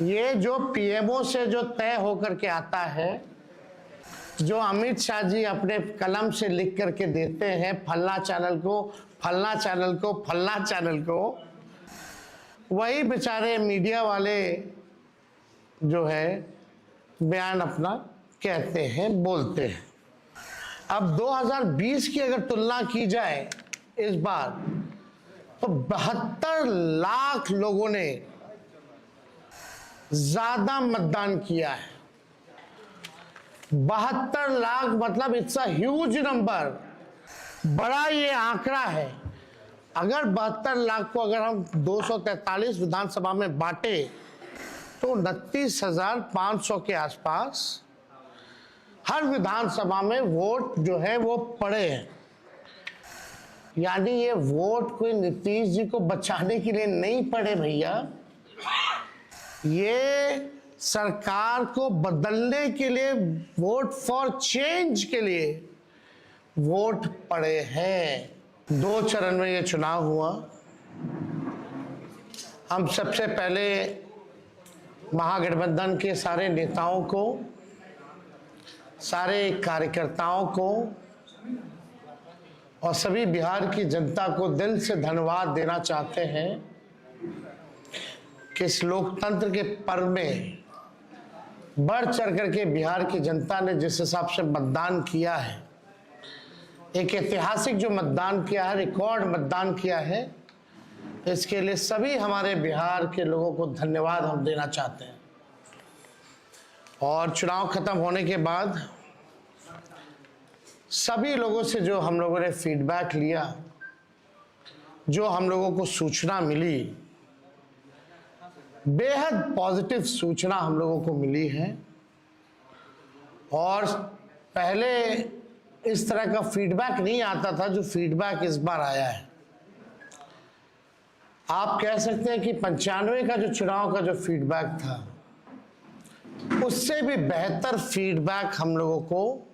ये जो पीएमओ से जो तय होकर के आता है, जो अमित शाह जी अपने कलम से लिख करके देते हैं, फलना चैनल को, फलना चैनल को, फलना चैनल को, वही बेचारे मीडिया वाले जो है बयान अपना कहते हैं, बोलते हैं। अब 2020 की अगर तुलना की जाए इस बार, तो 72 लाख लोगों ने ज्यादा मतदान किया है। 72 लाख मतलब इट्स अ ह्यूज नंबर, बड़ा ये आंकड़ा है। अगर 72 लाख को अगर हम 243 विधानसभा में बांटे तो 29,500 के आसपास हर विधानसभा में वोट जो है वो पड़े हैं। यानी ये वोट कोई नीतीश जी को बचाने के लिए नहीं पड़े भैया, ये सरकार को बदलने के लिए, वोट फॉर चेंज के लिए वोट पड़े हैं। 2 चरण में ये चुनाव हुआ। हम सबसे पहले महागठबंधन के सारे नेताओं को, सारे कार्यकर्ताओं को और सभी बिहार की जनता को दिल से धन्यवाद देना चाहते हैं कि इस लोकतंत्र के पर्व में बढ़ चढ़ करके बिहार की जनता ने जिस हिसाब से मतदान किया है, एक ऐतिहासिक जो मतदान किया है, रिकॉर्ड मतदान किया है, इसके लिए सभी हमारे बिहार के लोगों को धन्यवाद हम देना चाहते हैं। और चुनाव खत्म होने के बाद सभी लोगों से जो हम लोगों ने फीडबैक लिया, जो हम लोगों को सूचना मिली, बेहद पॉजिटिव सूचना हम लोगों को मिली है। और पहले इस तरह का फीडबैक नहीं आता था जो फीडबैक इस बार आया है। आप कह सकते हैं कि 95 का जो चुनाव का जो फीडबैक था, उससे भी बेहतर फीडबैक हम लोगों को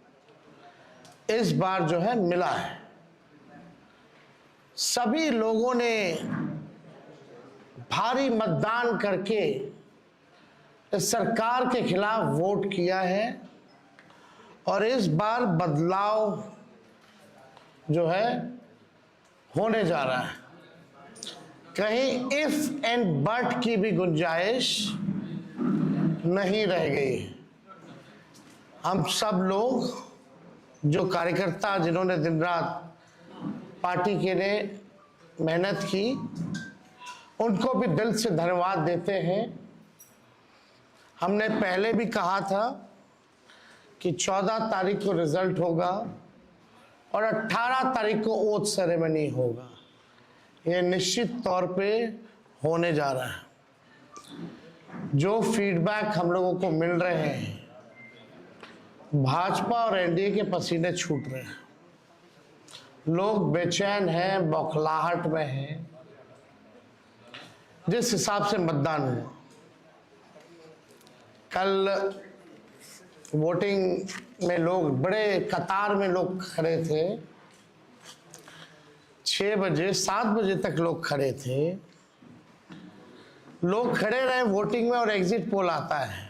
इस बार जो है मिला है। सभी लोगों ने भारी मतदान करके इस सरकार के खिलाफ वोट किया है और इस बार बदलाव जो है होने जा रहा है। कहीं इफ एंड बट की भी गुंजाइश नहीं रह गई। हम सब लोग जो कार्यकर्ता, जिन्होंने दिन रात पार्टी के लिए मेहनत की, उनको भी दिल से धन्यवाद देते हैं। हमने पहले भी कहा था कि 14 तारीख को रिजल्ट होगा और 18 तारीख को ओथ सेरेमनी होगा। ये निश्चित तौर पे होने जा रहा है। जो फीडबैक हम लोगों को मिल रहे हैं, भाजपा और एनडीए के पसीने छूट रहे हैं। लोग बेचैन हैं, बौखलाहट में हैं। जिस हिसाब से मतदान हुआ, कल वोटिंग में लोग बड़े कतार में लोग खड़े थे। 6 बजे 7 बजे तक लोग खड़े थे। लोग खड़े रहे वोटिंग में और एग्जिट पोल आता है,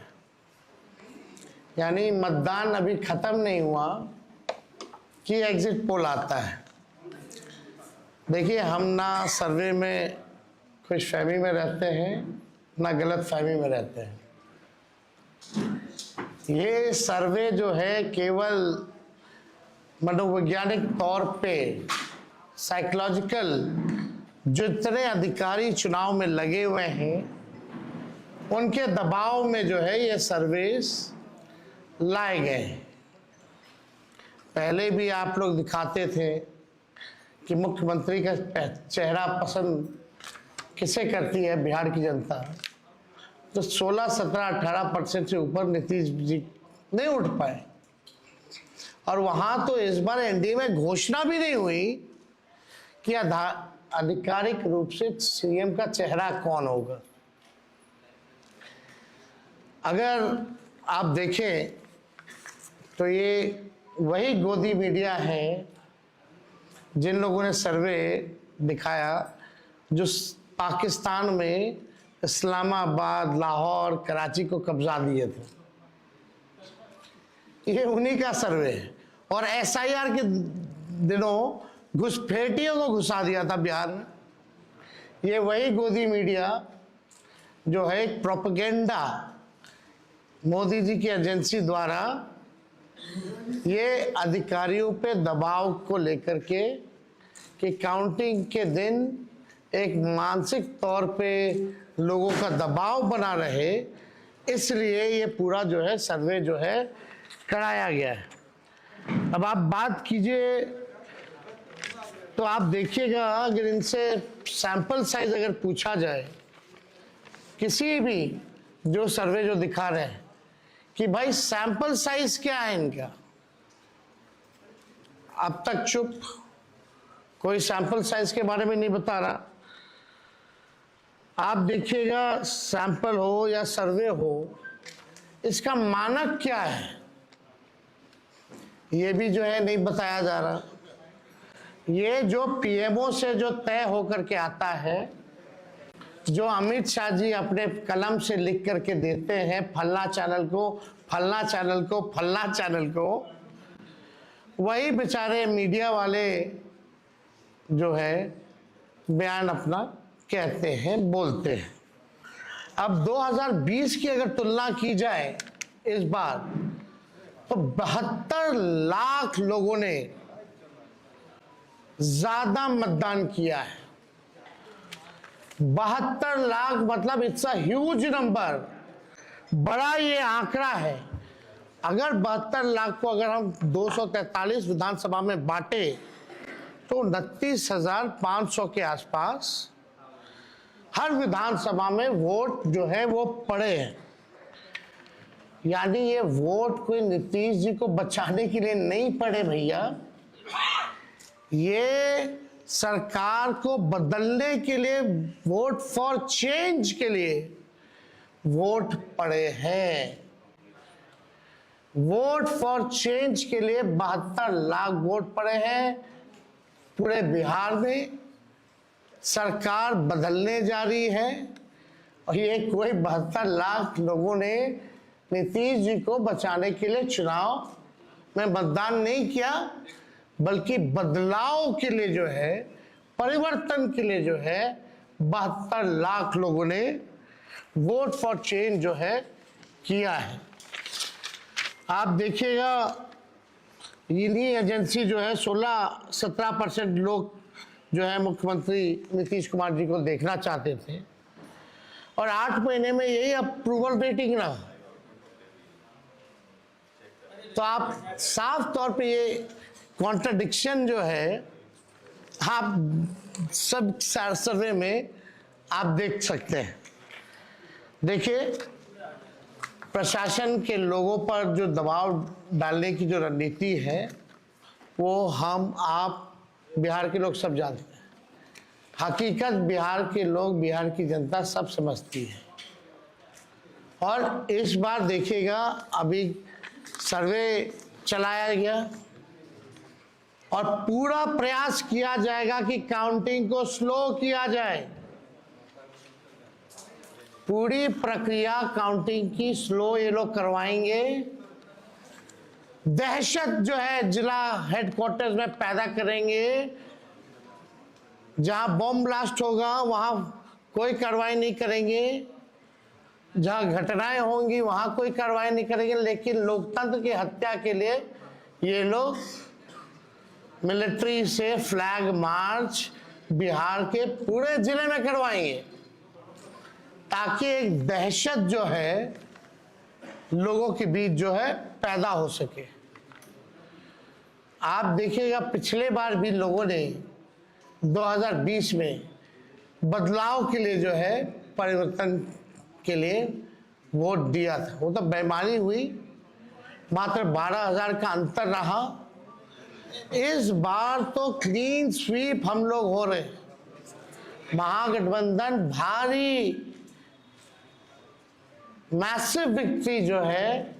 यानी मतदान अभी खत्म नहीं हुआ कि एग्जिट पोल आता है। देखिए, हम ना सर्वे में खुश फहमी में रहते हैं, ना गलत फहमी में रहते हैं। ये सर्वे जो है केवल मनोवैज्ञानिक तौर पे, साइकोलॉजिकल, जितने अधिकारी चुनाव में लगे हुए हैं उनके दबाव में जो है ये सर्वेस लाए गए। पहले भी आप लोग दिखाते थे कि मुख्यमंत्री का चेहरा पसंद किसे करती है बिहार की जनता, तो 16, 17, 18% से ऊपर नीतीश जी नहीं उठ पाए। और वहां तो इस बार एनडीए में घोषणा भी नहीं हुई कि आधिकारिक रूप से सीएम का चेहरा कौन होगा। अगर आप देखें तो ये वही गोदी मीडिया है जिन लोगों ने सर्वे दिखाया, जो पाकिस्तान में इस्लामाबाद, लाहौर, कराची को कब्जा दिए थे। ये उन्हीं का सर्वे है। और SIR के दिनों घुसपैठियों को घुसा दिया था बिहार में। ये वही गोदी मीडिया जो है एक प्रोपेगेंडा मोदी जी की एजेंसी द्वारा ये अधिकारियों पे दबाव को लेकर के कि काउंटिंग के दिन एक मानसिक तौर पे लोगों का दबाव बना रहे, इसलिए ये पूरा जो है सर्वे जो है कराया गया है। अब आप बात कीजिए तो आप देखिएगा, अगर इनसे सैंपल साइज अगर पूछा जाए, किसी भी जो सर्वे जो दिखा रहे हैं कि भाई सैंपल साइज क्या है इनका, अब तक चुप, कोई सैंपल साइज के बारे में नहीं बता रहा। आप देखिएगा सैंपल हो या सर्वे हो, इसका मानक क्या है ये भी जो है नहीं बताया जा रहा। ये जो PMO से जो तय होकर के आता है, जो अमित शाह जी अपने कलम से लिख करके देते हैं फलना चैनल को, फलना चैनल को, फलना चैनल को, वही बेचारे मीडिया वाले जो है बयान अपना कहते हैं, बोलते हैं। अब 2020 की अगर तुलना की जाए इस बार, तो 72 लाख लोगों ने ज्यादा मतदान किया है। 72 लाख मतलब इट्स अ ह्यूज नंबर, बड़ा ये आंकड़ा है। अगर 72 लाख को अगर हम 243 विधानसभा में बांटे तो 29,500 के आसपास हर विधानसभा में वोट जो है वो पड़े हैं। यानी ये वोट कोई नीतीश जी को बचाने के लिए नहीं पड़े भैया, ये सरकार को बदलने के लिए, वोट फॉर चेंज के लिए वोट पड़े हैं। वोट फॉर चेंज के लिए 72 लाख वोट पड़े हैं। पूरे बिहार में सरकार बदलने जा रही है और ये कोई 72 लाख लोगों ने नीतीश जी को बचाने के लिए चुनाव में मतदान नहीं किया, बल्कि बदलाव के लिए जो है, परिवर्तन के लिए जो है 72 लाख लोगों ने वोट फॉर चेंज जो है किया है। आप देखिएगा इन्हीं एजेंसी जो है 16-17% लोग जो है मुख्यमंत्री नीतीश कुमार जी को देखना चाहते थे और 8 महीने में यही अप्रूवल रेटिंग ना, तो आप साफ तौर पे ये कॉन्ट्रडिक्शन जो है आप सब सर्वे में आप देख सकते हैं। देखिए, प्रशासन के लोगों पर जो दबाव डालने की जो रणनीति है वो हम आप बिहार के लोग सब जानते हैं। हकीकत बिहार के लोग, बिहार की जनता सब समझती है। और इस बार देखिएगा, अभी सर्वे चलाया गया और पूरा प्रयास किया जाएगा कि काउंटिंग को स्लो किया जाए। पूरी प्रक्रिया काउंटिंग की स्लो ये लोग करवाएंगे। दहशत जो है जिला हेडक्वार्टर्स में पैदा करेंगे, जहां बॉम्ब ब्लास्ट होगा वहां कोई कार्रवाई नहीं करेंगे, जहां घटनाएं होंगी वहां कोई कार्रवाई नहीं करेंगे, लेकिन लोकतंत्र की हत्या के लिए ये लोग मिलिट्री से फ्लैग मार्च बिहार के पूरे जिले में करवाएंगे, ताकि एक दहशत जो है लोगों के बीच जो है पैदा हो सके। आप देखिएगा, पिछले बार भी लोगों ने 2020 में बदलाव के लिए जो है, परिवर्तन के लिए वोट दिया था। वो तो बेईमानी हुई, मात्र 12,000 का अंतर रहा। इस बार तो क्लीन स्वीप हम लोग हो रहे हैं। महागठबंधन भारी मैसिव विक्ट्री जो है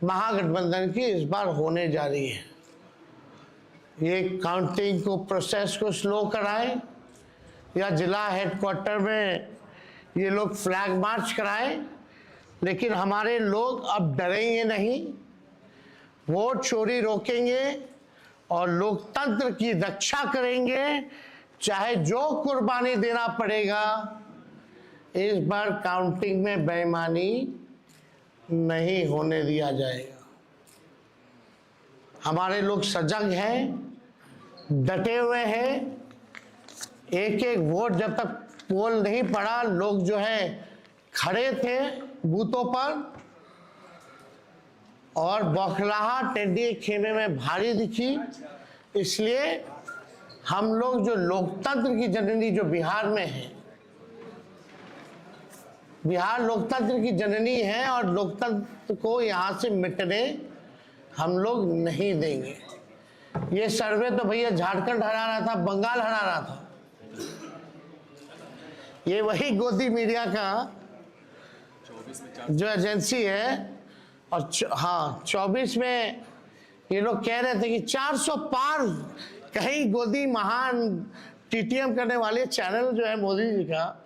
महागठबंधन की इस बार होने जा रही है। ये काउंटिंग को, प्रोसेस को स्लो कराएं या जिला हेडक्वार्टर में ये लोग फ्लैग मार्च कराएं, लेकिन हमारे लोग अब डरेंगे नहीं, वोट चोरी रोकेंगे और लोकतंत्र की रक्षा करेंगे, चाहे जो कुर्बानी देना पड़ेगा। इस बार काउंटिंग में बेईमानी नहीं होने दिया जाएगा। हमारे लोग सजग हैं, डटे हुए हैं। एक एक वोट जब तक पोल नहीं पड़ा, लोग जो है खड़े थे बूथों पर और बौखलाहट एनडीए खेमे में भारी दिखी। इसलिए हम लोग जो लोकतंत्र की जननी जो बिहार में है, बिहार लोकतंत्र की जननी है और लोकतंत्र को यहां से मिटने हम लोग नहीं देंगे। ये सर्वे तो भैया झारखंड हरा रहा था, बंगाल हरा रहा था। ये वही गोदी मीडिया का जो एजेंसी है। और हाँ, 24 में ये लोग कह रहे थे कि 400 पार, कहीं गोदी महान टीटीएम करने वाले चैनल जो है मोदी जी का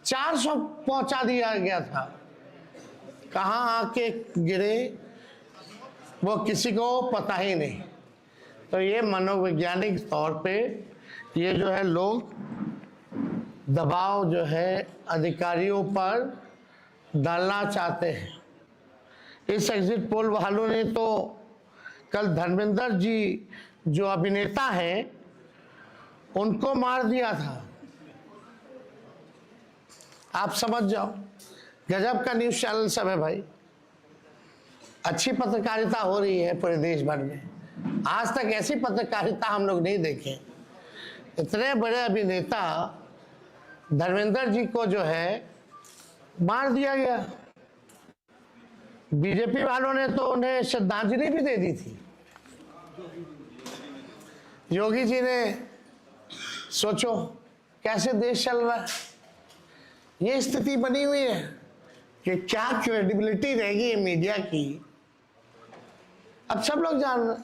400 पहुंचा दिया गया था। कहाँ आके गिरे वो किसी को पता ही नहीं। तो ये मनोवैज्ञानिक तौर पे ये जो है लोग दबाव जो है अधिकारियों पर डालना चाहते हैं। इस एग्जिट पोल वालों ने तो कल धर्मेंद्र जी जो अभिनेता हैं उनको मार दिया था। आप समझ जाओ, गजब का न्यूज चैनल सब है भाई। अच्छी पत्रकारिता हो रही है पूरे देश भर में। आज तक ऐसी पत्रकारिता हम लोग नहीं देखे। इतने बड़े अभिनेता धर्मेंद्र जी को जो है मार दिया गया। बीजेपी वालों ने तो उन्हें श्रद्धांजलि भी दे दी थी। योगी जी ने, सोचो कैसे देश चल रहा है। ये स्थिति बनी हुई है कि क्या क्रेडिबिलिटी रहेगी मीडिया की। अब सब लोग जान रहे,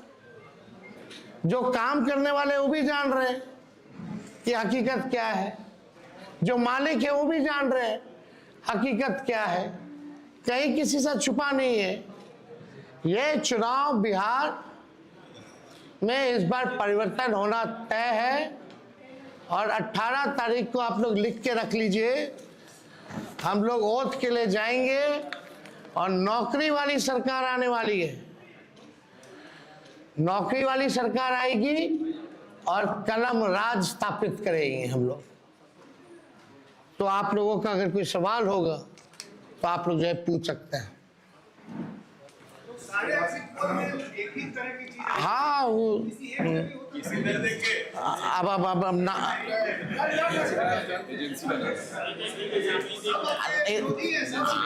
जो काम करने वाले वो भी जान रहे कि हकीकत क्या है, जो मालिक है वो भी जान रहे हकीकत क्या है। कहीं किसी से छुपा नहीं है। ये चुनाव बिहार में इस बार परिवर्तन होना तय है और 18 तारीख को आप लोग लिख के रख लीजिए। हम लोग ओथ के लिए जाएंगे और नौकरी वाली सरकार आने वाली है। नौकरी वाली सरकार आएगी और कलम राज स्थापित करेंगे हम लोग। तो आप लोगों का अगर कोई सवाल होगा तो आप लोग जो है पूछ सकते हैं। हाँ, वो अब ना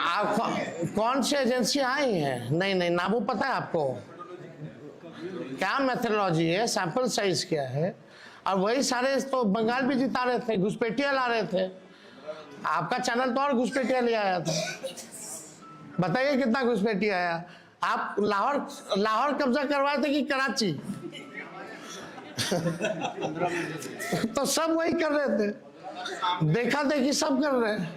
आप कौन सी एजेंसी आई हैं? नहीं, ना वो पता है आपको क्या मेथोडोलॉजी है, सैंपल साइज क्या है। और वही सारे तो बंगाल भी जिता रहे थे, घुसपैठिया ला रहे थे। आपका चैनल तो और घुसपैठिया ले आया था। बताइए कितना घुसपैठिया आया। आप लाहौर कब्जा करवाए थे कि कराची? तो सब वही कर रहे थे, देखा देखी सब कर रहे हैं।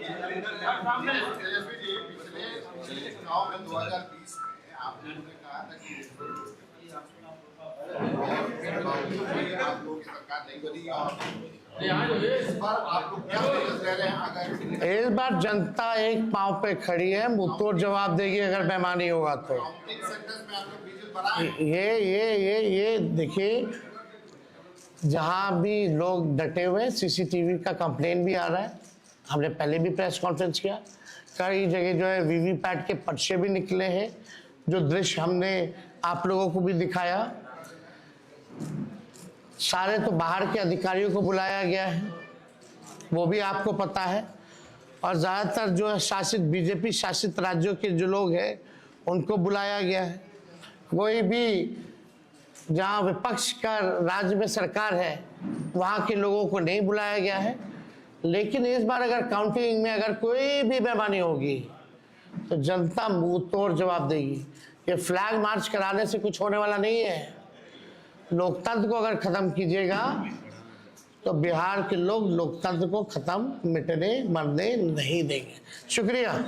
इस बार जनता एक पांव पे खड़ी है, मुंहतोड़ जवाब देगी अगर बेईमानी होगा तो। ये देखिए, जहां भी लोग डटे हुए, सीसीटीवी का कंप्लेन भी आ रहा है। हमने पहले भी प्रेस कॉन्फ्रेंस किया, कई जगह जो है वीवीपैट के पर्चे भी निकले हैं, जो दृश्य हमने आप लोगों को भी दिखाया। सारे तो बाहर के अधिकारियों को बुलाया गया है, वो भी आपको पता है। और ज़्यादातर जो है शासित बीजेपी शासित राज्यों के जो लोग हैं उनको बुलाया गया है। कोई भी जहाँ विपक्ष का राज्य में सरकार है वहाँ के लोगों को नहीं बुलाया गया है। लेकिन इस बार अगर काउंटिंग में अगर कोई भी बेईमानी होगी तो जनता मुंह तोड़ जवाब देगी। ये फ्लैग मार्च कराने से कुछ होने वाला नहीं है। लोकतंत्र को अगर खत्म कीजिएगा तो बिहार के लोग लोकतंत्र को खत्म मिटने मरने नहीं देंगे। शुक्रिया।